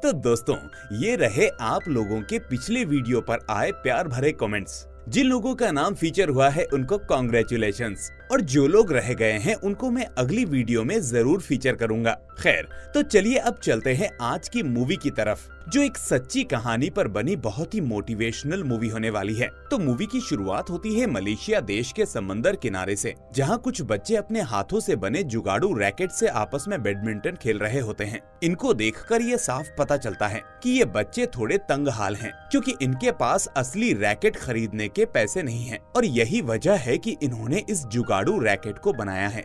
तो दोस्तों, ये रहे आप लोगों के पिछले वीडियो पर आए प्यार भरे कमेंट्स। जिन लोगों का नाम फीचर हुआ है उनको कॉन्ग्रेचुलेशंस, और जो लोग रह गए हैं उनको मैं अगली वीडियो में जरूर फीचर करूंगा। खैर, तो चलिए अब चलते हैं आज की मूवी की तरफ, जो एक सच्ची कहानी पर बनी बहुत ही मोटिवेशनल मूवी होने वाली है। तो मूवी की शुरुआत होती है मलेशिया देश के समंदर किनारे से, जहां कुछ बच्चे अपने हाथों से बने जुगाड़ू रैकेट से आपस में बैडमिंटन खेल रहे होते हैं। इनको देखकर ये साफ पता चलता है कि ये बच्चे थोड़े तंग हाल हैं, क्योंकि इनके पास असली रैकेट खरीदने के पैसे नहीं हैं, और यही वजह है कि इन्होंने इस जुगाड़ू रैकेट को बनाया है।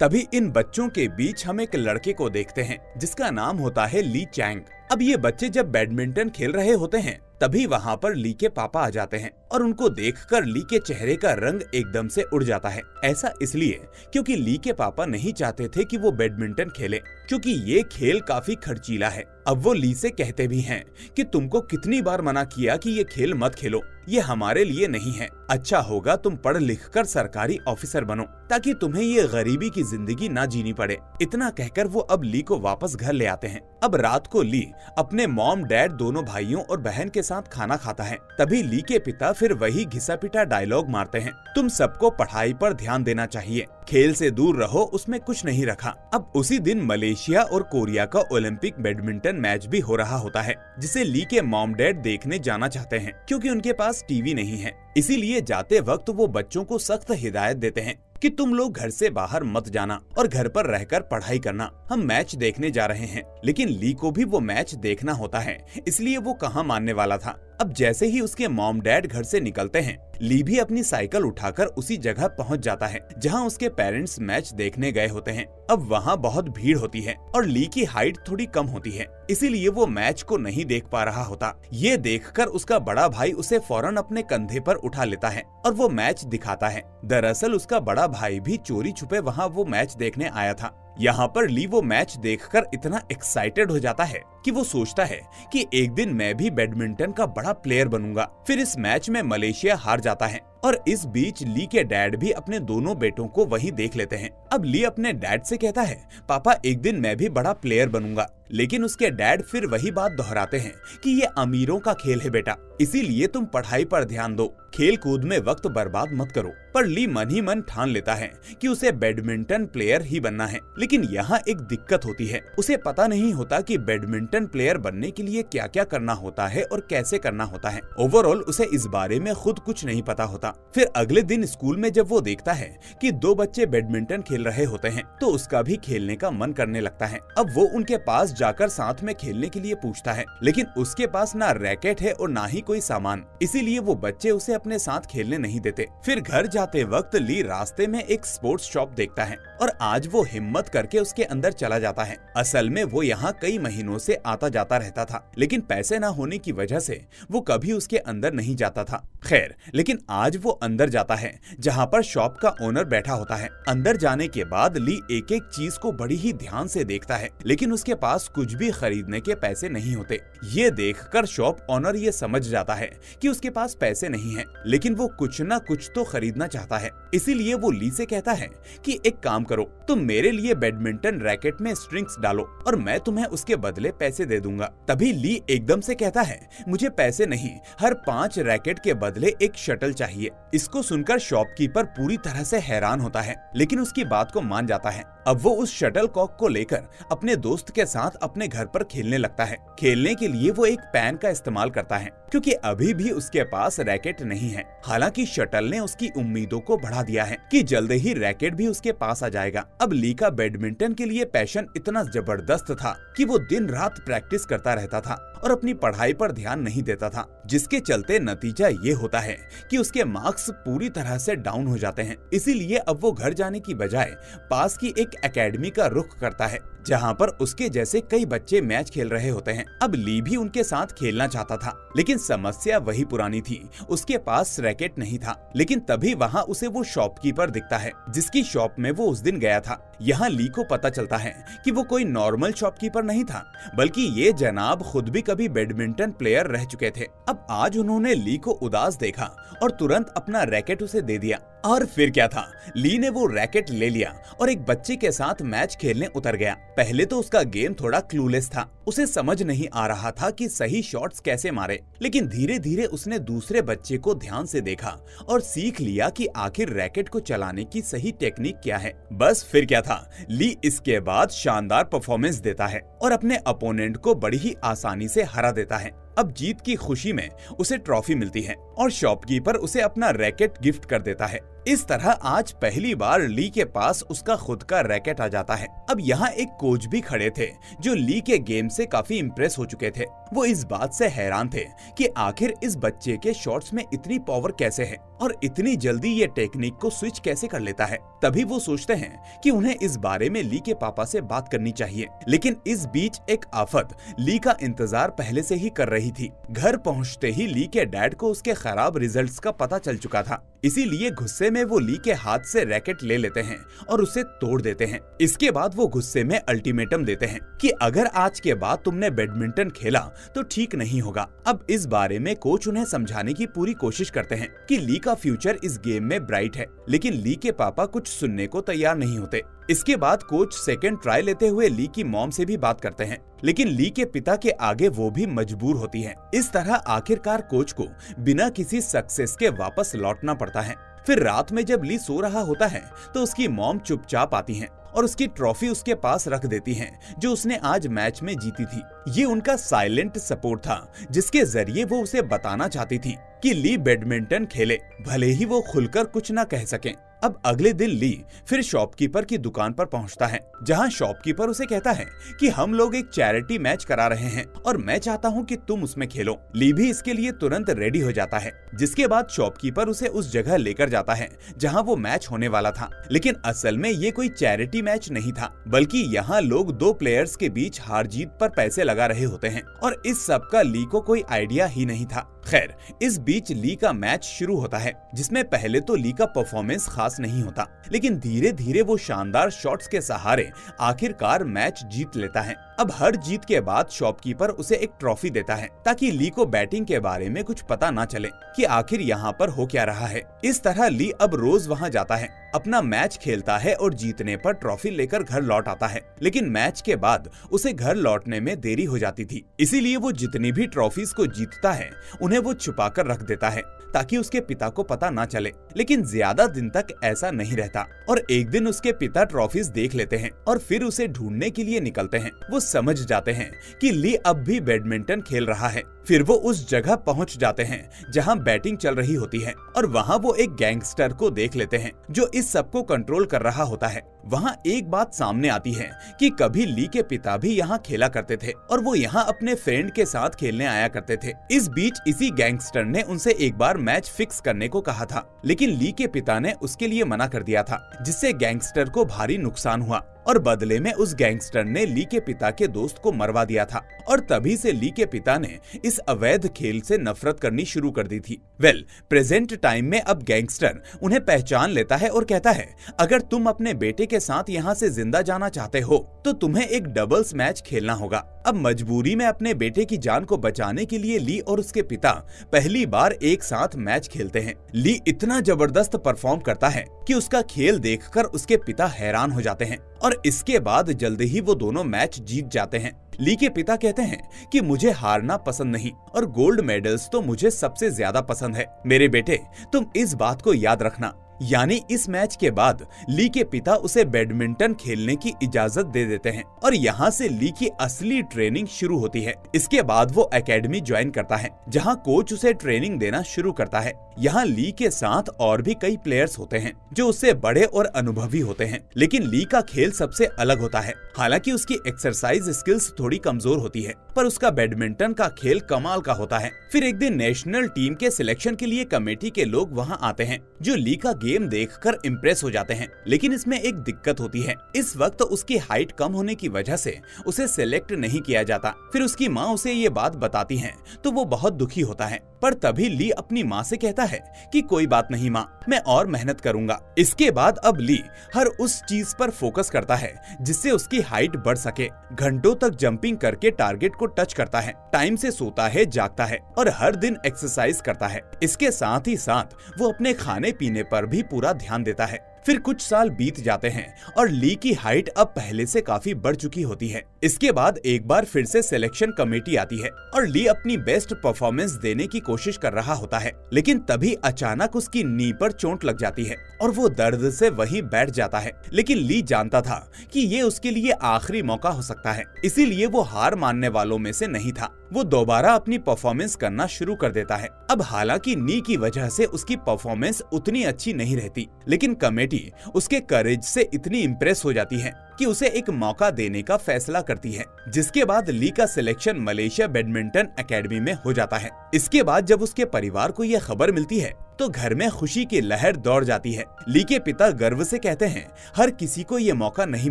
तभी इन बच्चों के बीच हम एक लड़के को देखते हैं जिसका नाम होता है ली चैंग। अब ये बच्चे जब बैडमिंटन खेल रहे होते हैं तभी वहाँ पर ली के पापा आ जाते हैं, और उनको देखकर ली के चेहरे का रंग एकदम से उड़ जाता है। ऐसा इसलिए क्योंकि ली के पापा नहीं चाहते थे कि वो बैडमिंटन खेले, क्योंकि ये खेल काफी खर्चीला है। अब वो ली से कहते भी हैं कि तुमको कितनी बार मना किया कि ये खेल मत खेलो, ये हमारे लिए नहीं है। अच्छा होगा तुम पढ़ लिख कर सरकारी ऑफिसर बनो, ताकि तुम्हें ये गरीबी की जिंदगी ना जीनी पड़े। इतना कहकर वो अब ली को वापस घर ले आते हैं। अब रात को ली अपने मॉम डैड दोनों भाइयों और बहन के साथ खाना खाता है। तभी ली के पिता फिर वही घिसा पिटा डायलॉग मारते हैं, तुम सबको पढ़ाई पर ध्यान देना चाहिए, खेल से दूर रहो, उसमें कुछ नहीं रखा। अब उसी दिन मलेशिया और कोरिया का ओलंपिक बैडमिंटन मैच भी हो रहा होता है, जिसे ली के मॉम डैड देखने जाना चाहते हैं, क्योंकि उनके पास टीवी नहीं है। इसीलिए जाते वक्त वो बच्चों को सख्त हिदायत देते हैं कि तुम लोग घर से बाहर मत जाना और घर पर रहकर पढ़ाई करना, हम मैच देखने जा रहे हैं। लेकिन ली को भी वो मैच देखना होता है, इसलिए वो कहाँ मानने वाला था। अब जैसे ही उसके मॉम डैड घर से निकलते हैं, ली भी अपनी साइकिल उठाकर उसी जगह पहुंच जाता है जहां उसके पेरेंट्स मैच देखने गए होते हैं। अब वहां बहुत भीड़ होती है और ली की हाइट थोड़ी कम होती है, इसीलिए वो मैच को नहीं देख पा रहा होता। ये देखकर उसका बड़ा भाई उसे फौरन अपने कंधे पर उठा लेता है और वो मैच दिखाता है। दरअसल उसका बड़ा भाई भी चोरी छुपे वहाँ वो मैच देखने आया था। यहाँ पर ली वो मैच देखकर इतना एक्साइटेड हो जाता है कि वो सोचता है कि एक दिन मैं भी बैडमिंटन का बड़ा प्लेयर बनूंगा। फिर इस मैच में मलेशिया हार जाता है, और इस बीच ली के डैड भी अपने दोनों बेटों को वहीं देख लेते हैं। अब ली अपने डैड से कहता है, पापा एक दिन मैं भी बड़ा प्लेयर बनूंगा। लेकिन उसके डैड फिर वही बात दोहराते हैं कि ये अमीरों का खेल है बेटा, इसीलिए तुम पढ़ाई पर ध्यान दो, खेल कूद में वक्त बर्बाद मत करो। पर ली मन ही मन ठान लेता है कि उसे बैडमिंटन प्लेयर ही बनना है। लेकिन यहाँ एक दिक्कत होती है, उसे पता नहीं होता कि बैडमिंटन प्लेयर बनने के लिए क्या क्या करना होता है और कैसे करना होता है। ओवरऑल उसे इस बारे में खुद कुछ नहीं पता होता। फिर अगले दिन स्कूल में जब वो देखता है कि दो बच्चे बैडमिंटन खेल रहे होते हैं, तो उसका भी खेलने का मन करने लगता है। अब वो उनके पास जाकर साथ में खेलने के लिए पूछता है, लेकिन उसके पास ना रैकेट है और ना ही कोई सामान, इसीलिए वो बच्चे उसे अपने साथ खेलने नहीं देते। फिर घर जाते वक्त ली रास्ते में एक स्पोर्ट्स शॉप देखता है, और आज वो हिम्मत करके उसके अंदर चला जाता है। असल में वो यहाँ कई महीनों से आता जाता रहता था, लेकिन पैसे न होने की वजह से वो कभी उसके अंदर नहीं जाता था। खैर, लेकिन आज वो अंदर जाता है जहाँ पर शॉप का ओनर बैठा होता है। अंदर जाने के बाद ली एक एक चीज को बड़ी ही ध्यान से देखता है, लेकिन उसके पास कुछ भी खरीदने के पैसे नहीं होते। ये देखकर शॉप ओनर ये समझ जाता है कि उसके पास पैसे नहीं है, लेकिन वो कुछ न कुछ तो खरीदना चाहता है। इसीलिए वो ली से कहता है कि एक काम करो, तुम मेरे लिए बैडमिंटन रैकेट में स्ट्रिंग्स डालो और मैं तुम्हें उसके बदले पैसे दे दूंगा। तभी ली एकदम से कहता है, मुझे पैसे नहीं, हर 5 रैकेट के बदले एक शटल चाहिए। इसको सुनकर शॉपकीपर पूरी तरह से हैरान होता है, लेकिन उसकी बात को मान जाता है। अब वो उस शटल कॉक को लेकर अपने दोस्त के साथ अपने घर पर खेलने लगता है। खेलने के लिए वो एक पैन का इस्तेमाल करता है, क्योंकि अभी भी उसके पास रैकेट नहीं है। हालांकि शटल ने उसकी उम्मीदों को बढ़ा दिया है कि जल्द ही रैकेट भी उसके पास आ जाएगा। अब ली का बैडमिंटन के लिए पैशन इतना जबरदस्त था कि वो दिन रात प्रैक्टिस करता रहता था और अपनी पढ़ाई पर ध्यान नहीं देता था, जिसके चलते नतीजा ये होता है कि उसके मार्क्स पूरी तरह से डाउन हो जाते हैं। इसीलिए अब वो घर जाने की बजाय पास की एक एकेडमी का रुख करता है, जहाँ पर उसके जैसे कई बच्चे मैच खेल रहे होते हैं। अब ली भी उनके साथ खेलना चाहता था, लेकिन समस्या वही पुरानी थी, उसके पास रैकेट नहीं था। लेकिन तभी वहाँ उसे वो शॉपकीपर दिखता है जिसकी शॉप में वो उस दिन गया था। यहाँ ली को पता चलता है कि वो कोई नॉर्मल शॉपकीपर नहीं था, बल्कि ये जनाब खुद भी कभी बैडमिंटन प्लेयर रह चुके थे। अब आज उन्होंने ली को उदास देखा और तुरंत अपना रैकेट उसे दे दिया। और फिर क्या था, ली ने वो रैकेट ले लिया और एक बच्चे के साथ मैच खेलने उतर गया। पहले तो उसका गेम थोड़ा क्लूलेस था, उसे समझ नहीं आ रहा था कि सही शॉट्स कैसे मारे, लेकिन धीरे धीरे उसने दूसरे बच्चे को ध्यान से देखा और सीख लिया कि आखिर रैकेट को चलाने की सही टेक्निक क्या है। बस फिर क्या था, ली इसके बाद शानदार परफॉर्मेंस देता है और अपने अपोनेंट को बड़ी ही आसानी से हरा देता है। अब जीत की खुशी में उसे ट्रॉफी मिलती है और शॉपकीपर उसे अपना रैकेट गिफ्ट कर देता है। इस तरह आज पहली बार ली के पास उसका खुद का रैकेट आ जाता है। अब यहाँ एक कोच भी खड़े थे जो ली के गेम से काफी इम्प्रेस हो चुके थे। वो इस बात से हैरान थे कि आखिर इस बच्चे के शॉट्स में इतनी पावर कैसे है और इतनी जल्दी ये टेक्निक को स्विच कैसे कर लेता है। तभी वो सोचते हैं कि उन्हें इस बारे में ली के पापा से बात करनी चाहिए, लेकिन इस बीच एक आफत ली का इंतजार पहले से ही कर रही थी। घर पहुंचते ही ली के डैड को उसके खराब रिजल्ट्स का पता चल चुका था, इसीलिए गुस्से में वो ली के हाथ से रैकेट ले लेते हैं और उसे तोड़ देते हैं। इसके बाद वो गुस्से में अल्टीमेटम देते हैं कि अगर आज के बाद तुमने बैडमिंटन खेला तो ठीक नहीं होगा। अब इस बारे में कोच उन्हें समझाने की पूरी कोशिश करते हैं कि ली का फ्यूचर इस गेम में ब्राइट है, लेकिन ली के पापा कुछ सुनने को तैयार नहीं होते। इसके बाद कोच सेकंड ट्राई लेते हुए ली की मॉम से भी बात करते हैं, लेकिन ली के पिता के आगे वो भी मजबूर होती हैं। इस तरह आखिरकार कोच को बिना किसी सक्सेस के वापस लौटना पड़ता है। फिर रात में जब ली सो रहा होता है तो उसकी मॉम चुपचाप आती हैं और उसकी ट्रॉफी उसके पास रख देती हैं जो उसने आज मैच में जीती थी। ये उनका साइलेंट सपोर्ट था जिसके जरिए वो उसे बताना चाहती थी कि ली बैडमिंटन खेले, भले ही वो खुलकर कुछ ना कह सकें। अब अगले दिन ली फिर शॉपकीपर की दुकान पर पहुंचता है, जहां शॉपकीपर उसे कहता है कि हम लोग एक चैरिटी मैच करा रहे हैं और मैं चाहता हूं कि तुम उसमें खेलो। ली भी इसके लिए तुरंत रेडी हो जाता है, जिसके बाद शॉपकीपर उसे उस जगह लेकर जाता है जहां वो मैच होने वाला था। लेकिन असल में ये कोई चैरिटी मैच नहीं था, बल्कि यहाँ लोग दो प्लेयर्स के बीच हार जीत पर पैसे लगा रहे होते हैं और इस सब का ली को कोई आइडिया ही नहीं था। खैर, इस बीच ली का मैच शुरू होता है, जिसमें पहले तो ली का परफॉर्मेंस खास नहीं होता, लेकिन धीरे धीरे वो शानदार शॉट्स के सहारे आखिरकार मैच जीत लेता है। अब हर जीत के बाद शॉपकीपर उसे एक ट्रॉफी देता है ताकि ली को बैटिंग के बारे में कुछ पता ना चले कि आखिर यहाँ पर हो क्या रहा है। इस तरह ली अब रोज वहाँ जाता है, अपना मैच खेलता है और जीतने पर ट्रॉफी लेकर घर लौट आता है। लेकिन मैच के बाद उसे घर लौटने में देरी हो जाती थी, इसीलिए वो जितनी भी ट्रॉफीज को जीतता है उन्हें वो छुपा कर रख देता है ताकि उसके पिता को पता ना चले। लेकिन ज्यादा दिन तक ऐसा नहीं रहता और एक दिन उसके पिता ट्रॉफीज देख लेते हैं और फिर उसे ढूंढने के लिए निकलते हैं। वो समझ जाते हैं कि ली अब भी बैडमिंटन खेल रहा है। फिर वो उस जगह पहुंच जाते हैं जहां बैटिंग चल रही होती है और वहां वो एक गैंगस्टर को देख लेते हैं जो इस सब को कंट्रोल कर रहा होता है। वहां एक बात सामने आती है कि कभी ली के पिता भी यहाँ खेला करते थे और वो यहाँ अपने फ्रेंड के साथ खेलने आया करते थे। इस बीच इसी गैंगस्टर ने उनसे एक बार मैच फिक्स करने को कहा था, लेकिन ली के पिता ने उसके लिए मना कर दिया था, जिससे गैंगस्टर को भारी नुकसान हुआ और बदले में उस गैंगस्टर ने ली के पिता के दोस्त को मरवा दिया था और तभी से ली के पिता ने इस अवैध खेल से नफरत करनी शुरू कर दी थी। प्रेजेंट टाइम में अब गैंगस्टर उन्हें पहचान लेता है और कहता है, अगर तुम अपने बेटे के साथ यहाँ से जिंदा जाना चाहते हो तो तुम्हें एक डबल्स मैच खेलना होगा। अब मजबूरी में अपने बेटे की जान को बचाने के लिए ली और उसके पिता पहली बार एक साथ मैच खेलते हैं। ली इतना जबरदस्त परफॉर्म करता है कि उसका खेल देखकर उसके पिता हैरान हो जाते हैं और इसके बाद जल्दी ही वो दोनों मैच जीत जाते हैं। ली के पिता कहते हैं कि मुझे हारना पसंद नहीं और गोल्ड मेडल्स तो मुझे सबसे ज्यादा पसंद है। मेरे बेटे, तुम इस बात को याद रखना। यानी इस मैच के बाद ली के पिता उसे बैडमिंटन खेलने की इजाजत दे देते हैं और यहाँ से ली की असली ट्रेनिंग शुरू होती है। इसके बाद वो एकेडमी ज्वाइन करता है जहाँ कोच उसे ट्रेनिंग देना शुरू करता है। यहाँ ली के साथ और भी कई प्लेयर्स होते हैं जो उससे बड़े और अनुभवी होते हैं, लेकिन ली का खेल सबसे अलग होता है। हालांकि उसकी एक्सरसाइज स्किल्स थोड़ी कमजोर होती है, पर उसका बैडमिंटन का खेल कमाल का होता है। फिर एक दिन नेशनल टीम के सिलेक्शन के लिए कमेटी के लोग वहाँ आते हैं जो ली का गेम देखकर इम्प्रेस हो जाते हैं, लेकिन इसमें एक दिक्कत होती है। इस वक्त उसकी हाइट कम होने की वजह से उसे सिलेक्ट नहीं किया जाता। फिर उसकी माँ उसे ये बात बताती है तो वो बहुत दुखी होता है, पर तभी ली अपनी माँ से कहता है कि कोई बात नहीं माँ, मैं और मेहनत करूंगा। इसके बाद अब ली हर उस चीज पर फोकस करता है जिससे उसकी हाइट बढ़ सके। घंटों तक जंपिंग करके टारगेट को टच करता है, टाइम से सोता है, जागता है और हर दिन एक्सरसाइज करता है। इसके साथ ही साथ वो अपने खाने पीने पर भी भी पूरा ध्यान देता है। फिर कुछ साल बीत जाते हैं और ली की हाइट अब पहले से काफी बढ़ चुकी होती है। इसके बाद एक बार फिर से सिलेक्शन कमेटी आती है और ली अपनी बेस्ट परफॉर्मेंस देने की कोशिश कर रहा होता है, लेकिन तभी अचानक उसकी नी पर चोट लग जाती है और वो दर्द से वहीं बैठ जाता है। लेकिन ली जानता था कि ये उसके लिए आखिरी मौका हो सकता है, इसीलिए वो हार मानने वालों में से नहीं था। वो दोबारा अपनी परफॉर्मेंस करना शुरू कर देता है। अब हालांकि नी की वजह से उसकी परफॉर्मेंस उतनी अच्छी नहीं रहती, लेकिन कमेटी उसके करेज से इतनी इम्प्रेस हो जाती है कि उसे एक मौका देने का फैसला करती है, जिसके बाद ली का सिलेक्शन मलेशिया बैडमिंटन एकेडमी में हो जाता है। इसके बाद जब उसके परिवार को यह खबर मिलती है तो घर में खुशी की लहर दौड़ जाती है। ली के पिता गर्व से कहते हैं, हर किसी को ये मौका नहीं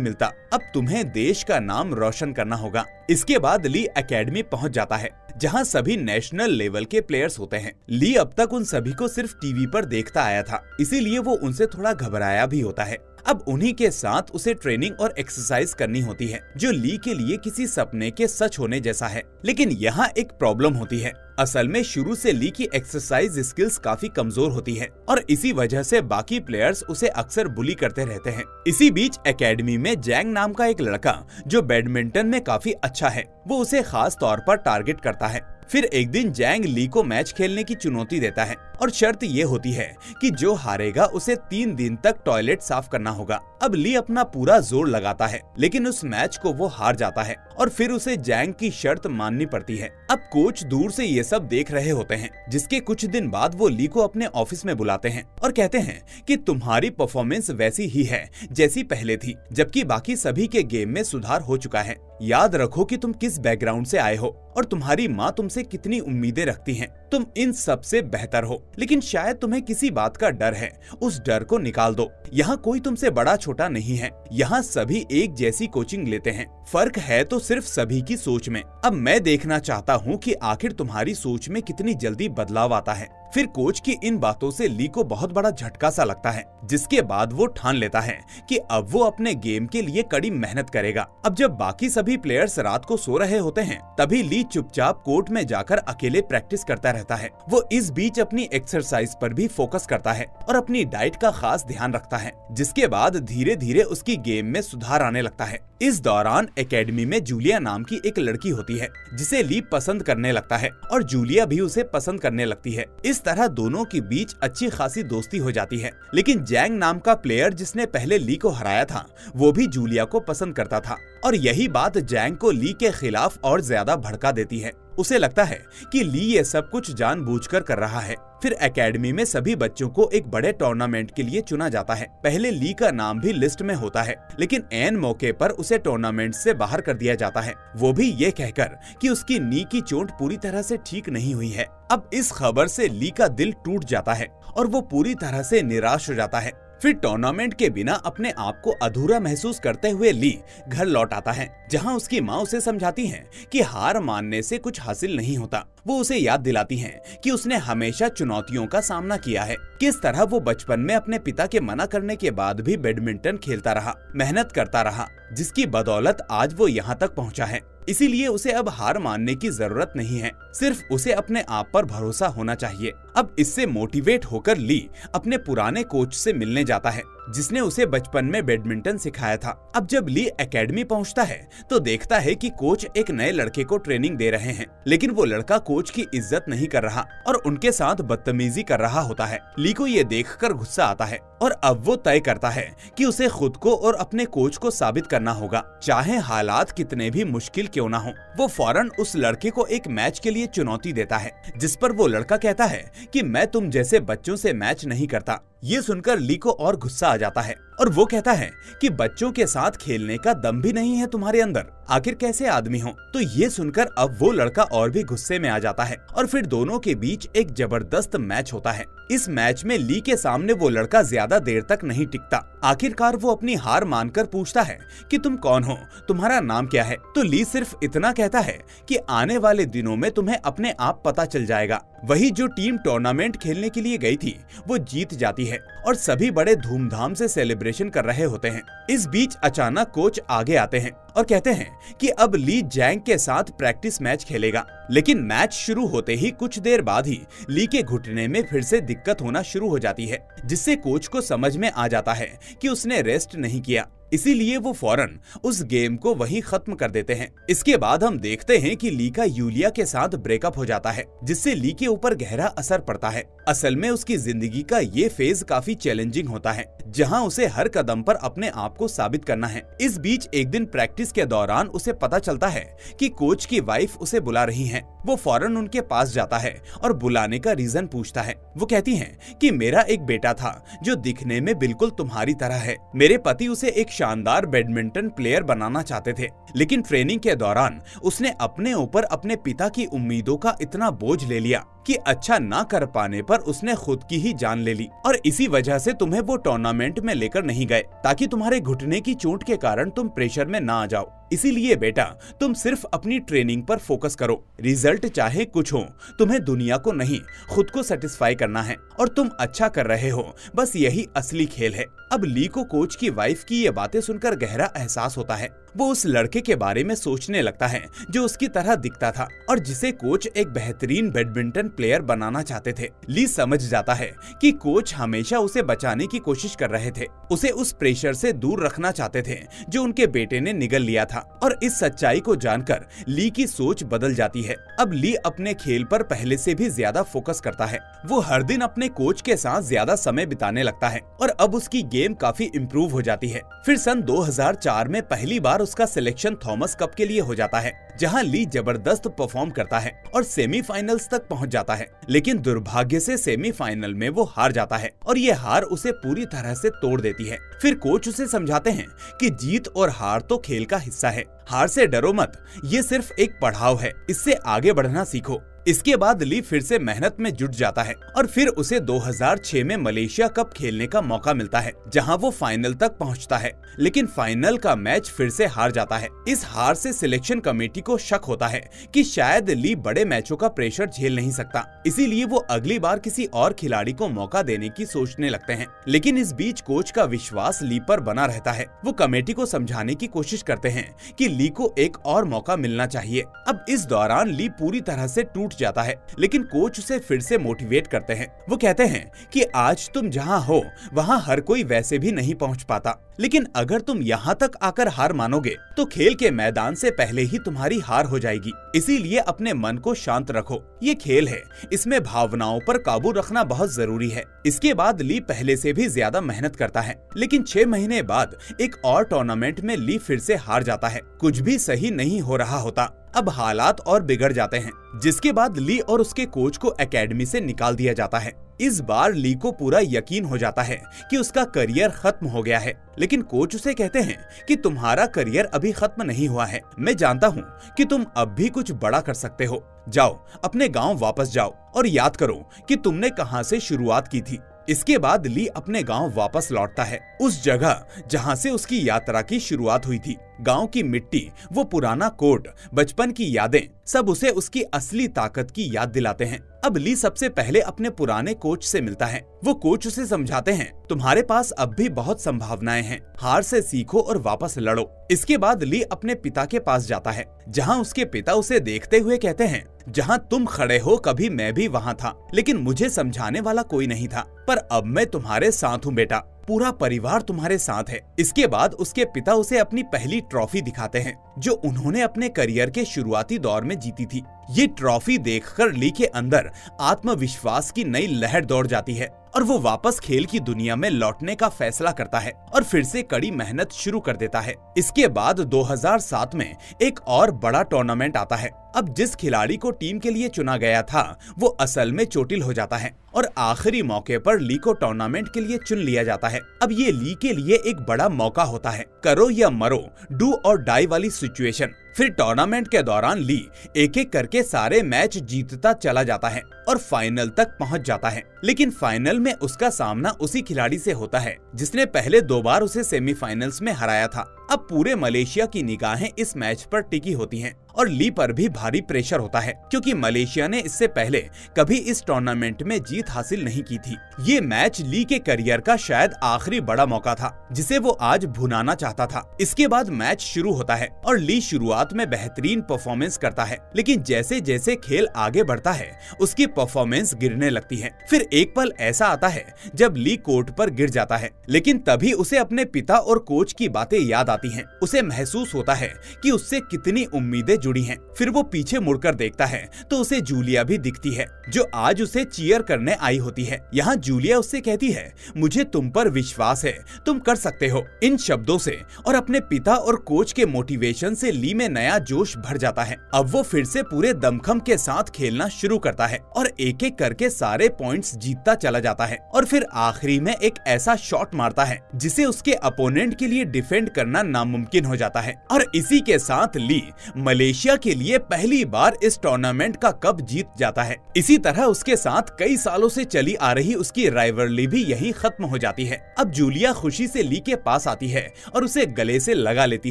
मिलता, अब तुम्हें देश का नाम रोशन करना होगा। इसके बाद ली एकेडमी पहुंच जाता है, जहां सभी नेशनल लेवल के प्लेयर्स होते हैं। ली अब तक उन सभी को सिर्फ टीवी पर देखता आया था, इसीलिए वो उनसे थोड़ा घबराया भी होता है। अब उन्हीं के साथ उसे ट्रेनिंग और एक्सरसाइज करनी होती है, जो ली के लिए किसी सपने के सच होने जैसा है। लेकिन यहाँ एक प्रॉब्लम होती है। असल में शुरू से ली की एक्सरसाइज स्किल्स काफी कमजोर होती है और इसी वजह से बाकी प्लेयर्स उसे अक्सर बुली करते रहते हैं। इसी बीच एकेडमी में जैंग नाम का एक लड़का जो बैडमिंटन में काफी अच्छा है, वो उसे खास तौर पर टारगेट करता है। फिर एक दिन जैंग ली को मैच खेलने की चुनौती देता है और शर्त ये होती है कि जो हारेगा उसे 3 दिन तक टॉयलेट साफ करना होगा। अब ली अपना पूरा जोर लगाता है, लेकिन उस मैच को वो हार जाता है और फिर उसे जैंग की शर्त माननी पड़ती है। अब कोच दूर से ये सब देख रहे होते हैं, जिसके कुछ दिन बाद वो ली को अपने ऑफिस में बुलाते हैं और कहते हैं कि तुम्हारी परफॉर्मेंस वैसी ही है जैसी पहले थी, जबकि बाकी सभी के गेम में सुधार हो चुका है। याद रखो कि तुम किस बैकग्राउंड से आए हो और तुम्हारी माँ तुमसे कितनी उम्मीदें रखती हैं। तुम इन सब से बेहतर हो, लेकिन शायद तुम्हें किसी बात का डर है। उस डर को निकाल दो। यहाँ कोई तुमसे बड़ा छोटा नहीं है, यहाँ सभी एक जैसी कोचिंग लेते हैं। फर्क है तो सिर्फ सभी की सोच में। अब मैं देखना चाहता हूँ कि आखिर तुम्हारी सोच में कितनी जल्दी बदलाव आता है। फिर कोच की इन बातों से ली को बहुत बड़ा झटका सा लगता है, जिसके बाद वो ठान लेता है कि अब वो अपने गेम के लिए कड़ी मेहनत करेगा। अब जब बाकी सभी प्लेयर्स रात को सो रहे होते हैं, तभी ली चुपचाप कोर्ट में जाकर अकेले प्रैक्टिस करता रहता है। वो इस बीच अपनी एक्सरसाइज पर भी फोकस करता है और अपनी डाइट का खास ध्यान रखता है, जिसके बाद धीरे धीरे उसकी गेम में सुधार आने लगता है। इस दौरान एकेडमी में जूलिया नाम की एक लड़की होती है, जिसे ली पसंद करने लगता है और जूलिया भी उसे पसंद करने लगती है। इस तरह दोनों के बीच अच्छी खासी दोस्ती हो जाती है। लेकिन जैंग नाम का प्लेयर जिसने पहले ली को हराया था, वो भी जूलिया को पसंद करता था और यही बात जैंग को ली के खिलाफ और ज्यादा भड़का देती है। उसे लगता है कि ली ये सब कुछ जानबूझकर कर रहा है। फिर एकेडमी में सभी बच्चों को एक बड़े टूर्नामेंट के लिए चुना जाता है। पहले ली का नाम भी लिस्ट में होता है, लेकिन ऐन मौके पर उसे टूर्नामेंट से बाहर कर दिया जाता है, वो भी ये कहकर कि उसकी नी की चोट पूरी तरह से ठीक नहीं हुई है। अब इस खबर से ली का दिल टूट जाता है और वो पूरी तरह से निराश हो जाता है। फिर टूर्नामेंट के बिना अपने आप को अधूरा महसूस करते हुए ली घर लौट आता है, जहां उसकी माँ उसे समझाती हैं कि हार मानने से कुछ हासिल नहीं होता। वो उसे याद दिलाती हैं कि उसने हमेशा चुनौतियों का सामना किया है, किस तरह वो बचपन में अपने पिता के मना करने के बाद भी बैडमिंटन खेलता रहा, मेहनत करता रहा, जिसकी बदौलत आज वो यहाँ तक पहुँचा है। इसीलिए उसे अब हार मानने की जरूरत नहीं है, सिर्फ उसे अपने आप पर भरोसा होना चाहिए। अब इससे मोटिवेट होकर ली अपने पुराने कोच से मिलने जाता है, जिसने उसे बचपन में बैडमिंटन सिखाया था। अब जब ली एकेडमी पहुंचता है तो देखता है कि कोच एक नए लड़के को ट्रेनिंग दे रहे हैं, लेकिन वो लड़का कोच की इज्जत नहीं कर रहा और उनके साथ बदतमीजी कर रहा होता है। ली को ये देखकर गुस्सा आता है और अब वो तय करता है कि उसे खुद को और अपने कोच को साबित करना होगा, चाहे हालात कितने भी मुश्किल क्यों ना हो। वो फौरन उस लड़के को एक मैच के लिए चुनौती देता है, जिस पर वो लड़का कहता है कि मैं तुम जैसे बच्चों से मैच नहीं करता। ये सुनकर ली को और गुस्सा आ जाता है और वो कहता है कि बच्चों के साथ खेलने का दम भी नहीं है तुम्हारे अंदर, आखिर कैसे आदमी हो। तो ये सुनकर अब वो लड़का और भी गुस्से में आ जाता है और फिर दोनों के बीच एक जबरदस्त मैच होता है। इस मैच में ली के सामने वो लड़का ज्यादा देर तक नहीं टिकता। आखिरकार वो अपनी हार मानकर पूछता है कि तुम कौन हो, तुम्हारा नाम क्या है। तो ली सिर्फ इतना कहता है कि आने वाले दिनों में तुम्हें अपने आप पता चल जाएगा। वही जो टीम टूर्नामेंट खेलने के लिए गई थी वो जीत जाती है और सभी बड़े धूमधाम से सेलिब्रेशन कर रहे होते हैं। इस बीच अचानक कोच आगे आते हैं और कहते हैं कि अब ली जैंग के साथ प्रैक्टिस मैच खेलेगा। लेकिन मैच शुरू होते ही कुछ देर बाद ही ली के घुटने में फिर से दिक्कत होना शुरू हो जाती है, जिससे कोच को समझ में आ जाता है कि उसने रेस्ट नहीं किया, इसीलिए वो फौरन उस गेम को वहीं खत्म कर देते हैं। इसके बाद हम देखते हैं कि ली का यूलिया के साथ ब्रेकअप हो जाता है, जिससे ली के ऊपर गहरा असर पड़ता है। असल में उसकी जिंदगी का ये फेज काफी चैलेंजिंग होता है, जहां उसे हर कदम पर अपने आप को साबित करना है। इस बीच एक दिन प्रैक्टिस के दौरान उसे पता चलता है कि कोच की वाइफ उसे बुला रही है। वो फौरन उनके पास जाता है और बुलाने का रीजन पूछता है। वो कहती हैं कि मेरा एक बेटा था जो दिखने में बिल्कुल तुम्हारी तरह है। मेरे पति उसे एक शानदार बैडमिंटन प्लेयर बनाना चाहते थे, लेकिन ट्रेनिंग के दौरान उसने अपने ऊपर अपने पिता की उम्मीदों का इतना बोझ ले लिया कि अच्छा ना कर पाने पर उसने खुद की ही जान ले ली, और इसी वजह से तुम्हें वो टूर्नामेंट में लेकर नहीं गए ताकि तुम्हारे घुटने की चोट के कारण तुम प्रेशर में ना आ जाओ। इसीलिए बेटा, तुम सिर्फ अपनी ट्रेनिंग पर फोकस करो। रिजल्ट चाहे कुछ हो, तुम्हें दुनिया को नहीं खुद को सेटिस्फाई करना है, और तुम अच्छा कर रहे हो, बस यही असली खेल है। अब ली को कोच की वाइफ की ये बातें सुनकर गहरा एहसास होता है। वो उस लड़के के बारे में सोचने लगता है जो उसकी तरह दिखता था और जिसे कोच एक बेहतरीन बैडमिंटन प्लेयर बनाना चाहते थे। ली समझ जाता है कि कोच हमेशा उसे बचाने की कोशिश कर रहे थे, उसे उस प्रेशर से दूर रखना चाहते थे जो उनके बेटे ने निगल लिया था। और इस सच्चाई को जानकर ली की सोच बदल जाती है। अब ली अपने खेल पर पहले से भी ज्यादा फोकस करता है। वो हर दिन अपने कोच के साथ ज्यादा समय बिताने लगता है और अब उसकी गेम काफी इम्प्रूव हो जाती है। फिर सन 2004 में पहली बार उसका सिलेक्शन थॉमस कप के लिए हो जाता है, जहां ली जबरदस्त परफॉर्म करता है और सेमीफाइनल्स तक पहुंच जाता है। लेकिन दुर्भाग्य से सेमीफाइनल में वो हार जाता है और ये हार उसे पूरी तरह से तोड़ देती है। फिर कोच उसे समझाते हैं कि जीत और हार तो खेल का हिस्सा है, हार से डरो मत, ये सिर्फ एक पड़ाव है, इससे आगे बढ़ना सीखो। इसके बाद ली फिर से मेहनत में जुट जाता है और फिर उसे 2006 में मलेशिया कप खेलने का मौका मिलता है, जहां वो फाइनल तक पहुंचता है। लेकिन फाइनल का मैच फिर से हार जाता है। इस हार से सिलेक्शन कमेटी को शक होता है कि शायद ली बड़े मैचों का प्रेशर झेल नहीं सकता, इसीलिए वो अगली बार किसी और खिलाड़ी को मौका देने की सोचने लगते हैं। लेकिन इस बीच कोच का विश्वास ली पर बना रहता है। वो कमेटी को समझाने की कोशिश करते हैं कि ली को एक और मौका मिलना चाहिए। अब इस दौरान ली पूरी तरह से टूट जाता है, लेकिन कोच उसे फिर से मोटिवेट करते हैं। वो कहते हैं कि आज तुम जहां हो वहां हर कोई वैसे भी नहीं पहुंच पाता, लेकिन अगर तुम यहाँ तक आकर हार मानोगे तो खेल के मैदान से पहले ही तुम्हारी हार हो जाएगी। इसीलिए अपने मन को शांत रखो, ये खेल है, इसमें भावनाओं पर काबू रखना बहुत जरूरी है। इसके बाद ली पहले से भी ज्यादा मेहनत करता है, लेकिन 6 महीने बाद एक और टूर्नामेंट में ली फिर से हार जाता है। कुछ भी सही नहीं हो रहा होता। अब हालात और बिगड़ जाते हैं, जिसके बाद ली और उसके कोच को एकेडमी से निकाल दिया जाता है। इस बार ली को पूरा यकीन हो जाता है कि उसका करियर खत्म हो गया है, लेकिन कोच उसे कहते हैं कि तुम्हारा करियर अभी खत्म नहीं हुआ है, मैं जानता हूँ कि तुम अब भी कुछ बड़ा कर सकते हो। जाओ, अपने गांव वापस जाओ और याद करो कि तुमने कहां से शुरुआत की थी। इसके बाद ली अपने गांव वापस लौटता है, उस जगह जहां से उसकी यात्रा की शुरुआत हुई थी। गांव की मिट्टी, वो पुराना कोट, बचपन की यादें, सब उसे उसकी असली ताकत की याद दिलाते हैं। अब ली सबसे पहले अपने पुराने कोच से मिलता है। वो कोच उसे समझाते हैं, तुम्हारे पास अब भी बहुत संभावनाएं हैं, हार से सीखो और वापस लड़ो। इसके बाद ली अपने पिता के पास जाता है, जहां उसके पिता उसे देखते हुए कहते हैं, जहां तुम खड़े हो कभी मैं भी वहां था, लेकिन मुझे समझाने वाला कोई नहीं था, पर अब मैं तुम्हारे साथ हूँ बेटा, पूरा परिवार तुम्हारे साथ है। इसके बाद उसके पिता उसे अपनी पहली ट्रॉफी दिखाते हैं, जो उन्होंने अपने करियर के शुरुआती दौर में जीती थी। ये ट्रॉफी देखकर ली के अंदर आत्मविश्वास की नई लहर दौड़ जाती है और वो वापस खेल की दुनिया में लौटने का फैसला करता है और फिर से कड़ी मेहनत शुरू कर देता है। इसके बाद 2007 में एक और बड़ा टूर्नामेंट आता है। अब जिस खिलाड़ी को टीम के लिए चुना गया था वो असल में चोटिल हो जाता है और आखिरी मौके पर ली को टूर्नामेंट के लिए चुन लिया जाता है। अब ये ली के लिए एक बड़ा मौका होता है, करो या मरो, डू और डाई वाली सिचुएशन। फिर टूर्नामेंट के दौरान ली एक एक करके सारे मैच जीतता चला जाता है और फाइनल तक पहुंच जाता है। लेकिन फाइनल में उसका सामना उसी खिलाड़ी से होता है जिसने पहले 2 बार उसे सेमीफाइनल्स में हराया था। अब पूरे मलेशिया की निगाहें इस मैच पर टिकी होती हैं और ली पर भी भारी प्रेशर होता है क्योंकि मलेशिया ने इससे पहले कभी इस टूर्नामेंट में जीत हासिल नहीं की थी। ये मैच ली के करियर का शायद आखिरी बड़ा मौका था जिसे वो आज भुनाना चाहता था। इसके बाद मैच शुरू होता है और ली शुरुआत में बेहतरीन परफॉर्मेंस करता है, लेकिन जैसे जैसे खेल आगे बढ़ता है उसकी परफॉर्मेंस गिरने लगती है। फिर एक पल ऐसा आता है जब ली कोर्ट पर गिर जाता है, लेकिन तभी उसे अपने पिता और कोच की बातें याद आती हैं। उसे महसूस होता है कि उससे कितनी उम्मीदें जुड़ी हैं। फिर वो पीछे मुड़कर देखता है तो उसे जूलिया भी दिखती है जो आज उसे चीयर करने आई होती है। यहाँ जूलिया उससे कहती है, मुझे तुम पर विश्वास है, तुम कर सकते हो। इन शब्दों से और अपने पिता और कोच के मोटिवेशन से ली में नया जोश भर जाता है। अब वो फिर से पूरे दमखम के साथ खेलना शुरू करता है और एक एक करके सारे पॉइंट्स जीतता चला जाता है और फिर आखिरी में एक ऐसा शॉट मारता है जिसे उसके अपोनेंट के लिए डिफेंड करना नामुमकिन हो जाता है। और इसी के साथ ली मलेशिया के लिए पहली बार इस टूर्नामेंट का कप जीत जाता है। इसी तरह उसके साथ कई सालों से चली आ रही उसकी राइवलरी भी यहीं खत्म हो जाती है। अब जूलिया खुशी से ली के पास आती है और उसे गले से लगा लेती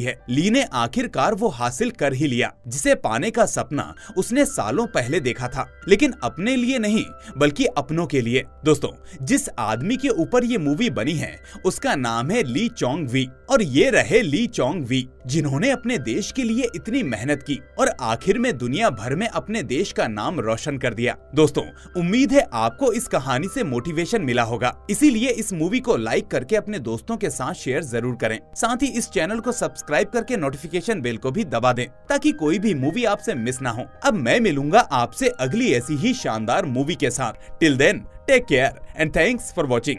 है। ली ने आखिरकार वो हासिल कर ही लिया जिसे पाने का सपना उसने सालों पहले देखा था, लेकिन अपने लिए नहीं बल्कि अपनों के लिए। दोस्तों, जिस आदमी के ऊपर ये मूवी बनी है उसका नाम है ली चोंग वी और ये रहे ली चोंग वी जिन्होंने अपने देश के लिए इतनी मेहनत की और आखिर में दुनिया भर में अपने देश का नाम रोशन कर दिया। दोस्तों, उम्मीद है आपको इस कहानी से मोटिवेशन मिला होगा, इसीलिए इस मूवी को लाइक करके अपने दोस्तों के साथ शेयर जरूर करें। साथ ही इस चैनल को सब्सक्राइब करके नोटिफिकेशन बेल को भी दबा दें ताकि कोई भी मूवी आपसे मिस ना हो। अब मैं मिलूंगा आपसे अगली ऐसी ही शानदार मूवी के साथ। Till then, take care and thanks for watching.